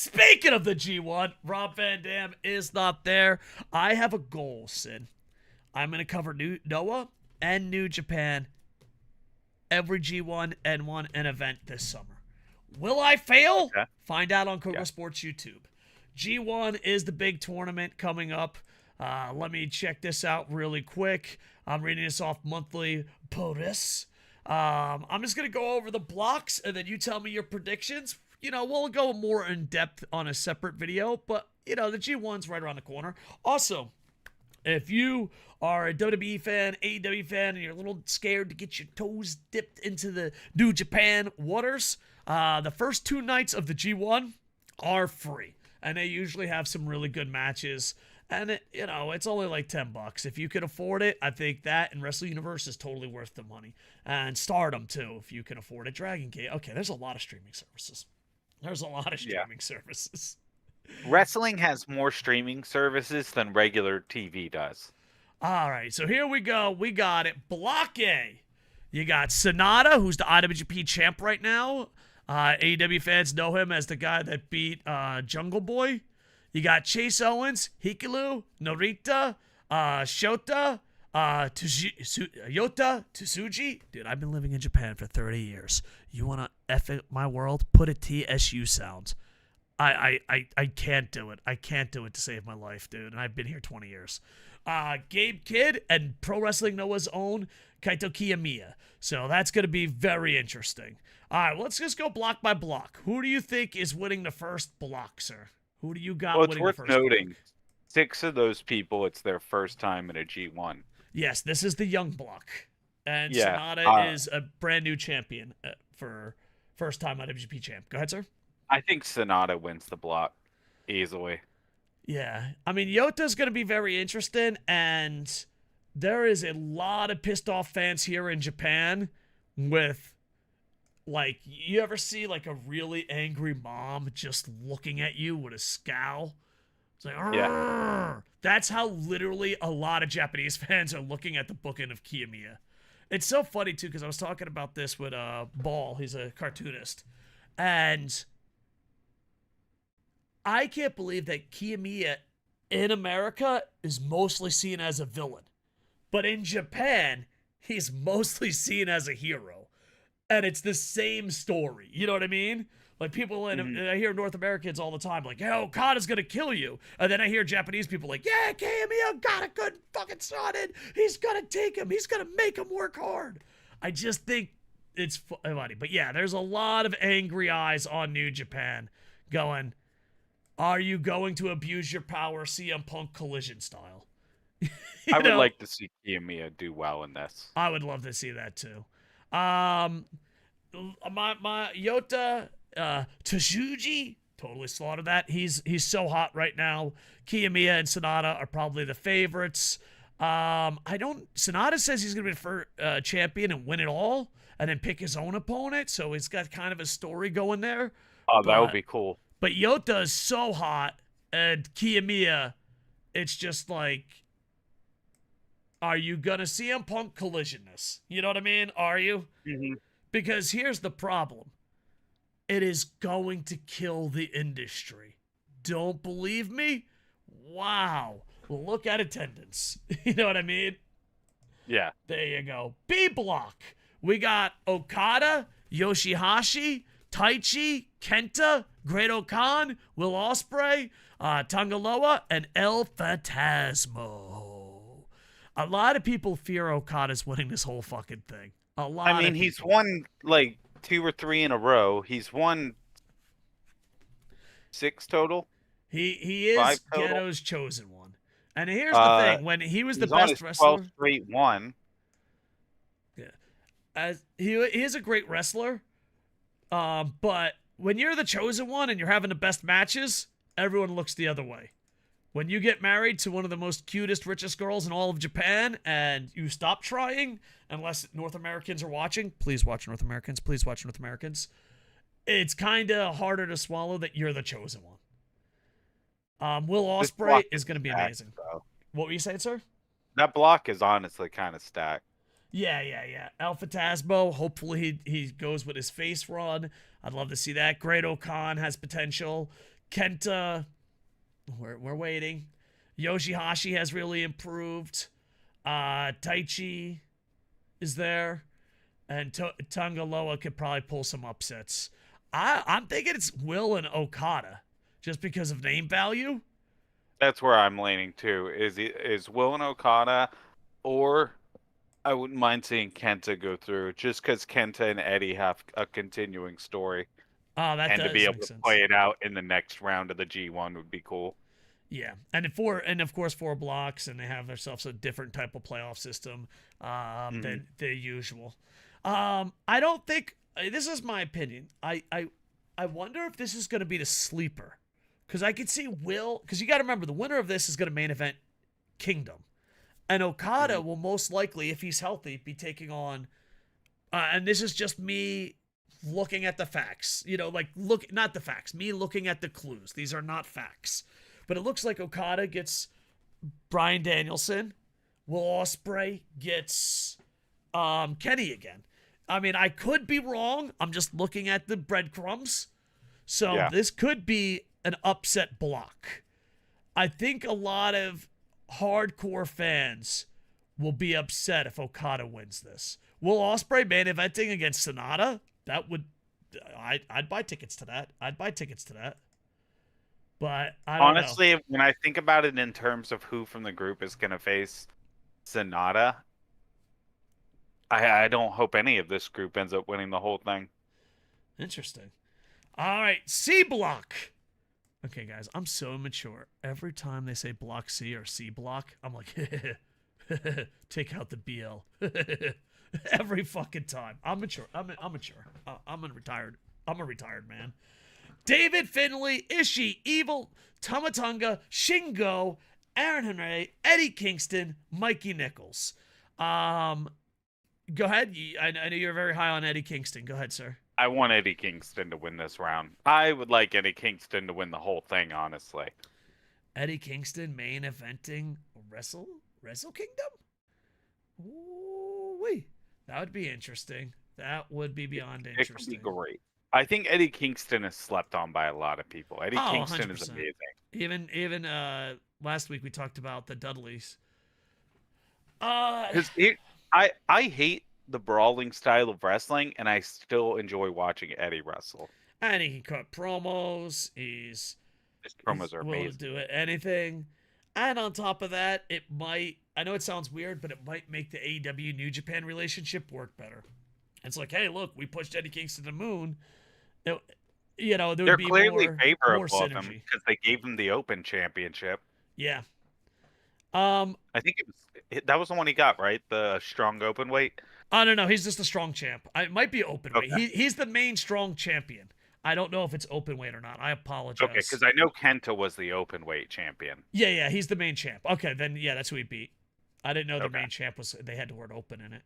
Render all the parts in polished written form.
Speaking of the G1, Rob Van Dam is not there. I have a goal, Sid. I'm going to cover Noah and New Japan every G1 N1 and event this summer. Will I fail? Okay. Find out on Yeah. Kocosports YouTube. G1 is the big tournament coming up. Let me check this out really quick. I'm reading this off Monthly Polis. I'm just going to go over the blocks, and then you tell me your predictions. We'll go more in depth on a separate video, but, the G1's right around the corner. Also, if you are a WWE fan, AEW fan, and you're a little scared to get your toes dipped into the New Japan waters, the first 2 nights of the G1 are free. And they usually have some really good matches. And, it's only like $10. If you can afford it, I think that and Wrestle Universe is totally worth the money. And Stardom, too, if you can afford it. Dragon Gate. Okay, there's a lot of streaming services. Wrestling has more streaming services than regular TV does. All right, so here we go. We got it. Block A. You got Sonata, who's the IWGP champ right now. AEW fans know him as the guy that beat Jungle Boy. You got Chase Owens, Hikaru, Narita, Shota, Yota, Tsuji. Dude, I've been living in Japan for 30 years. You want to F it my world? Put a TSU sound. I can't do it. I can't do it to save my life, dude. And I've been here 20 years. Gabe Kidd and Pro Wrestling Noah's own Kaito Kiyomiya. So that's going to be very interesting. All right, let's just go block by block. Who do you think is winning the first block, sir? Who do you got winning the first block? Well, it's worth noting, 6 of those people, it's their first time in a G1. Yes, this is the young block. And Yeah, Sonata is a brand new champion for first time IWGP champ. Go ahead, sir. I think Sonata wins the block easily. Yeah. I mean, Yota's going to be very interesting, and there is a lot of pissed off fans here in Japan with, like, you ever see, like, a really angry mom just looking at you with a scowl? It's like, Yeah. That's how literally a lot of Japanese fans are looking at the booking of Kiyomiya. It's so funny, too, because I was talking about this with Ball. He's a cartoonist. And I can't believe that Kiyomiya in America is mostly seen as a villain. But in Japan, he's mostly seen as a hero. And it's the same story. You know what I mean? Like, people I hear North Americans all the time, like, yo, Okada's gonna kill you. And then I hear Japanese people like, yeah, Kiyomiya got a good fucking started. He's gonna take him. He's gonna make him work hard. I just think it's funny. But yeah, there's a lot of angry eyes on New Japan going, are you going to abuse your power CM Punk Collision style? I would like to see Kiyomiya do well in this. I would love to see that too. My Yota Tsuji totally slaughtered that. He's so hot right now. Kiyomiya and Sonata are probably the favorites. Sonata says he's gonna be the first champion and win it all, and then pick his own opponent. So he's got kind of a story going there. Oh, that would be cool. But Yota is so hot, and Kiyomiya, it's just like, are you going to CM Punk Collision this? You know what I mean? Are you? Mm-hmm. Because here's the problem. It is going to kill the industry. Don't believe me? Wow. Look at attendance. You know what I mean? Yeah. There you go. B block. We got Okada, Yoshihashi, Taichi, Kenta, Great-O-Khan, Will Ospreay, Tangaloa, and El Phantasmo. A lot of people fear Okada's winning this whole fucking thing. He's won like 2 or 3 in a row. He's won 6 total. He is 5 total. Ghetto's chosen one. And here's the thing: when he was the best wrestler, 12th straight one. Yeah, he is a great wrestler. But when you're the chosen one and you're having the best matches, everyone looks the other way. When you get married to one of the most cutest, richest girls in all of Japan and you stop trying, unless North Americans are watching, please watch North Americans, it's kind of harder to swallow that you're the chosen one. Will Ospreay is going to be amazing. What were you saying, sir? That block is honestly kind of stacked. Yeah. El Phantasmo, hopefully he goes with his face run. I'd love to see that. Great-O-Khan has potential. Kenta, we're waiting. Yoshihashi has really improved. Taichi is there. And Tangaloa could probably pull some upsets. I'm thinking it's Will and Okada, just because of name value. That's where I'm leaning too. Is Will and Okada, or I wouldn't mind seeing Kenta go through, just because Kenta and Eddie have a continuing story, Oh, that and to be does able make to sense. play it out in the next round of the G1 would be cool. Yeah, and of course 4 blocks, and they have themselves a different type of playoff system than the usual. I don't think this is my opinion. I wonder if this is going to be the sleeper, because I could see Will. Because you got to remember, the winner of this is going to main event Kingdom, and Okada will most likely, if he's healthy, be taking on. And this is just me looking at the facts. Not the facts. Me looking at the clues. These are not facts. But it looks like Okada gets Bryan Danielson. Will Ospreay gets Kenny again. I mean, I could be wrong. I'm just looking at the breadcrumbs. So this could be an upset block. I think a lot of hardcore fans will be upset if Okada wins this. Will Ospreay main eventing against Sonata? That would... I'd buy tickets to that. But I don't know. Honestly, when I think about it in terms of who from the group is going to face Sonata, I don't hope any of this group ends up winning the whole thing. Interesting. All right, C block. Okay, guys, I'm so immature. Every time they say block C or C block, I'm like, take out the BL. Every fucking time. I'm mature. I'm mature. I'm a retired man. David Finlay, Ishii, Evil, Tamatonga, Shingo, Aaron Henry, Eddie Kingston, Mikey Nichols. Go ahead. I know you're very high on Eddie Kingston. Go ahead, sir. I want Eddie Kingston to win this round. I would like Eddie Kingston to win the whole thing, honestly. Eddie Kingston main eventing Wrestle Kingdom? Ooh-wee. That would be interesting. That would be beyond interesting. It could be great. I think Eddie Kingston is slept on by a lot of people. Eddie Kingston 100%. is amazing. Even last week we talked about the Dudleys. I hate the brawling style of wrestling, and I still enjoy watching Eddie wrestle. And he can cut promos. His promos are amazing. Will do anything. And on top of that, it might... I know it sounds weird, but it might make the AEW New Japan relationship work better. It's like, hey, look, we pushed Eddie Kingston to the moon. There would be clearly more favorable of synergy. him because they gave him the Open Championship. Yeah. I think that was the one he got, right? The strong open weight. I don't know. He's just a strong champ. It might be open weight. He's the main strong champion. I don't know if it's open weight or not. I apologize. Okay, because I know Kenta was the open weight champion. Yeah, he's the main champ. Okay, then yeah, that's who he beat. I didn't know the main champ was. They had the word open in it.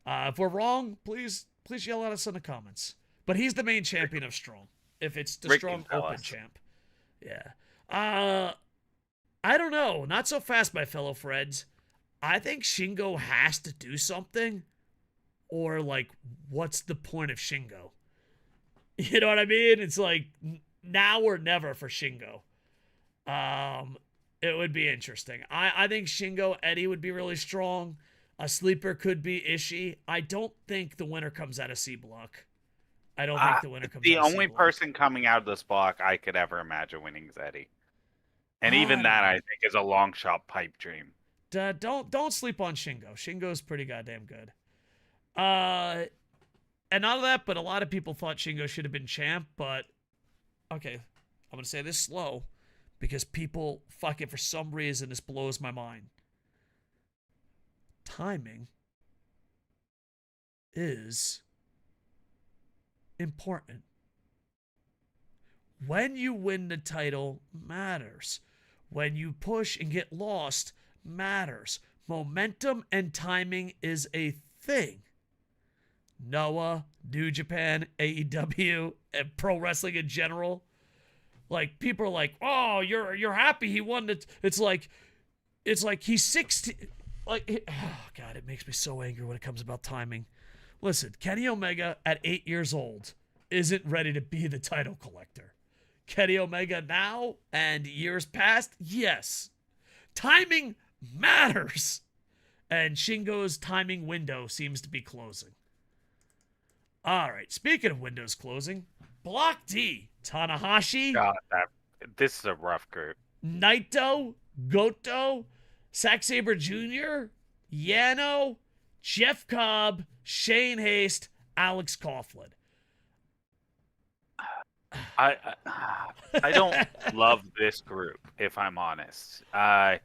If we're wrong, please yell at us in the comments. But he's the main champion of Strong. If it's the Strong Open champ. Yeah. I don't know. Not so fast, my fellow Freds. I think Shingo has to do something. Or, like, what's the point of Shingo? You know what I mean? It's like, now or never for Shingo. It would be interesting. I think Shingo Eddie would be really strong. A sleeper could be Ishii. I don't think the winner comes out of C block. I don't think the winner comes out of C block. The only person coming out of this block I could ever imagine winning is Eddie. And even that, I think, is a long shot pipe dream. Don't sleep on Shingo. Shingo's pretty goddamn good. And not that, but a lot of people thought Shingo should have been champ, but okay, I'm going to say this slow because people, fucking for some reason, this blows my mind. Timing is important. When you win the title matters. When you push and get lost matters. Momentum and timing is a thing. Noah, New Japan, AEW, and pro wrestling in general. Like, people are like, oh, you're happy he won it. It's like he's 16. Like, oh God, it makes me so angry when it comes about timing. Listen, Kenny Omega at 8 years old isn't ready to be the title collector. Kenny Omega now and years past? Yes. Timing matters. And Shingo's timing window seems to be closing. All right, speaking of windows closing, Block D, Tanahashi, God, this is a rough group. Naito, Goto, Zack Sabre Jr., Yano, Jeff Cobb, Shane Haste, Alex Coughlin. I don't love this group, if I'm honest. I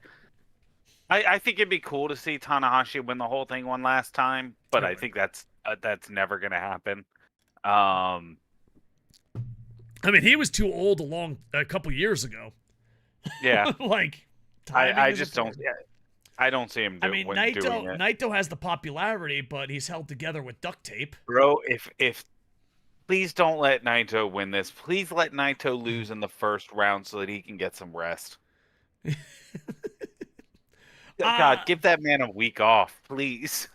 think it'd be cool to see Tanahashi win the whole thing one last time, but I think that's never gonna happen. I mean, he was too old a couple years ago. Yeah, like I just don't. I don't see him doing it. Naito has the popularity, but he's held together with duct tape. Bro, if please don't let Naito win this. Please let Naito lose in the first round so that he can get some rest. God, give that man a week off, please.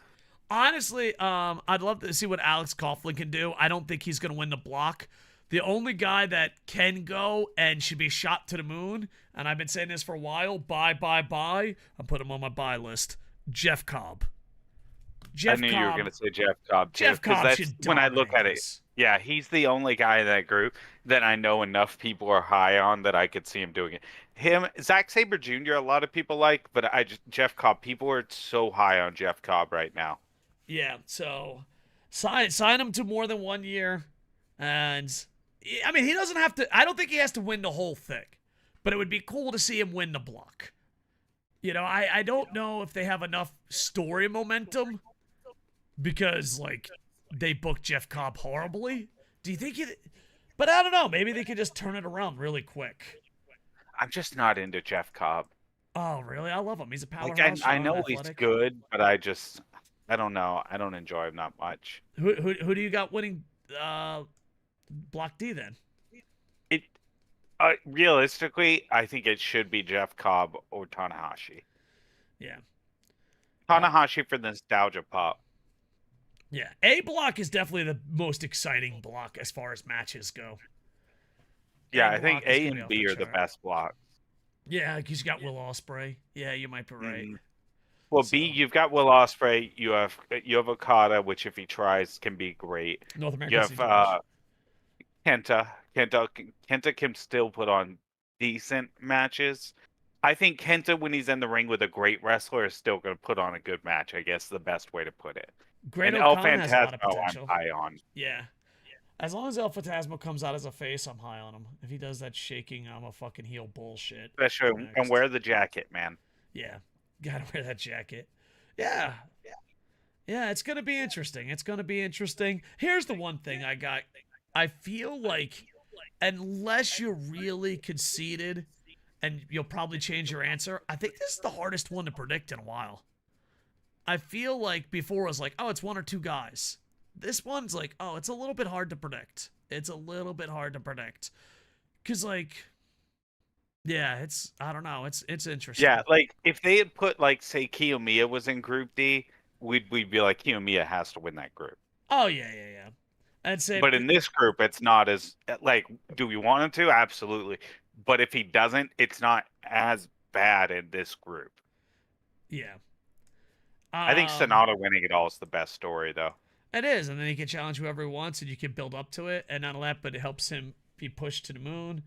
Honestly, I'd love to see what Alex Coughlin can do. I don't think he's going to win the block. The only guy that can go and should be shot to the moon, and I've been saying this for a while, bye. I'm putting him on my buy list. Jeff Cobb. I knew you were going to say Jeff Cobb, too. Jeff Cobb should when I look at it, yeah, he's the only guy in that group that I know enough people are high on that I could see him doing it. Him, Zack Sabre Jr., a lot of people like, but Jeff Cobb, people are so high on Jeff Cobb right now. Yeah, so sign him to more than 1 year. And, I mean, he doesn't have to, I don't think he has to win the whole thing. But it would be cool to see him win the block. You know, I don't know if they have enough story momentum because, like, they booked Jeff Cobb horribly. Do you think But I don't know. Maybe they could just turn it around really quick. I'm just not into Jeff Cobb. Oh, really? I love him. He's a powerhouse. Like, I know he's good, but I don't know. I don't enjoy him that much. Who do you got winning Block D then? Realistically, I think it should be Jeff Cobb or Tanahashi. Yeah. Tanahashi for the nostalgia pop. Yeah. A block is definitely the most exciting block as far as matches go. Yeah, I think A and B are the best blocks. Yeah, because you got Will Ospreay. Yeah, you might be right. Well, B, you've got Will Ospreay. You have Okada, which if he tries can be great. North American. You have Kenta. Kenta can still put on decent matches. I think Kenta, when he's in the ring with a great wrestler, is still going to put on a good match. I guess the best way to put it. Great and O'Connor has a lot of potential. I'm high on. Yeah. As long as El Phantasmo comes out as a face, I'm high on him. If he does that shaking, I'm a fucking heel bullshit. Especially, and wear the jacket, man. Yeah. Gotta wear that jacket. Yeah. Yeah, it's going to be interesting. It's going to be interesting. Here's the one thing I got. I feel like unless you're really conceited, and you'll probably change your answer, I think this is the hardest one to predict in a while. I feel like before it was like, oh, it's one or two guys. This one's like, oh, it's a little bit hard to predict. It's a little bit hard to predict. Because, like, yeah, I don't know. It's interesting. Yeah, like, if they had put, like, say, Kiyomiya was in Group D, we'd be like, Kiyomiya has to win that group. Oh, yeah. I'd say, but in this group, it's not as, like, do we want him to? Absolutely. But if he doesn't, it's not as bad in this group. Yeah. I think Sonata winning it all is the best story, though. It is, and then he can challenge whoever he wants, and you can build up to it, and not only that, but it helps him be pushed to the moon.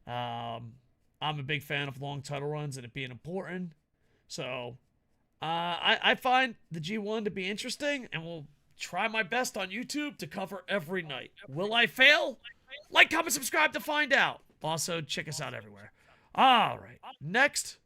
I'm a big fan of long title runs and it being important. So, I find the G1 to be interesting, and we'll try my best on YouTube to cover every night. Will I fail? Like, comment, subscribe to find out. Also, check us out everywhere. All right. Next,